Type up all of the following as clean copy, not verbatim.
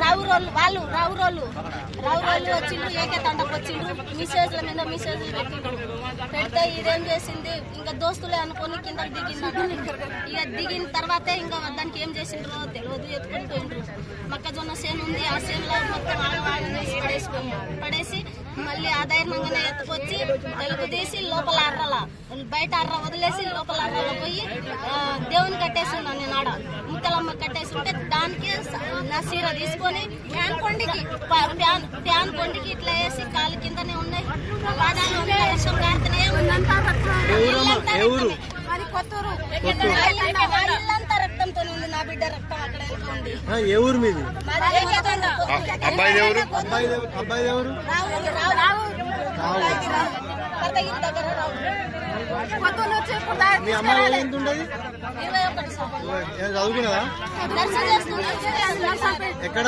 రావురోళ్ళు వచ్చిండ్రు, ఏకే తండకు వచ్చిండ్రు, మెసేజ్ల మీద మెసేజ్లు పెట్టిండ్రు. పెడితే ఇదేం చేసింది, ఇంకా దోస్తులే అనుకొని కిందకి దిగింది. ఇక దిగిన తర్వాతే ఇంకా దానికి ఏం చేసిండ్రో తెలియదు, ఎత్తుకొని పోయిండ్రు. మొక్కజొన్న చేను ఉంది, ఆ చేనులో మొత్తం ఆగవాగం చేసి పడేసి మళ్ళీ ఆధారంగానే ఎత్తుకొచ్చి తెలుగు తీసి లోపల బయట అర్ర వదిలేసి లోపల అర్రలో పోయి దేవుని కట్టేసి ఉన్నాను నేను. ఆడ ముత్తలమ్మ కట్టేసి ఉంటే దానికి నా సీర తీసుకొని ఫ్యాన్ కొండికి ఇట్లా వేసి కాలు కిందనే ఉన్నాయి. వర్షం కాడుతూనే అది కొత్తూరు. ఇల్లంతా రక్తంతో ఉంది, నా బిడ్డ రక్తం అక్కడ ఉంది. ఏ ఊరు మీది? దగ్గర మీ అమ్మాయి ఎంత ఉండదు? 21 చదువుకున్నదా? ఎక్కడ?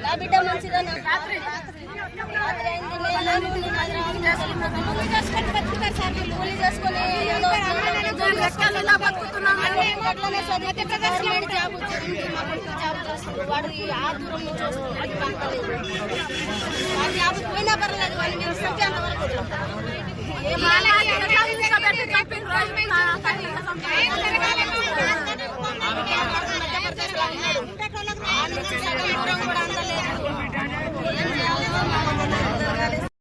నా బిడ్డ మంచిదా? రాత్రి వాడు ఆ దూరం నుంచి వస్తుంది, పోయినా పర్లేదు, వాళ్ళు మీరు సత్యాంతవరకు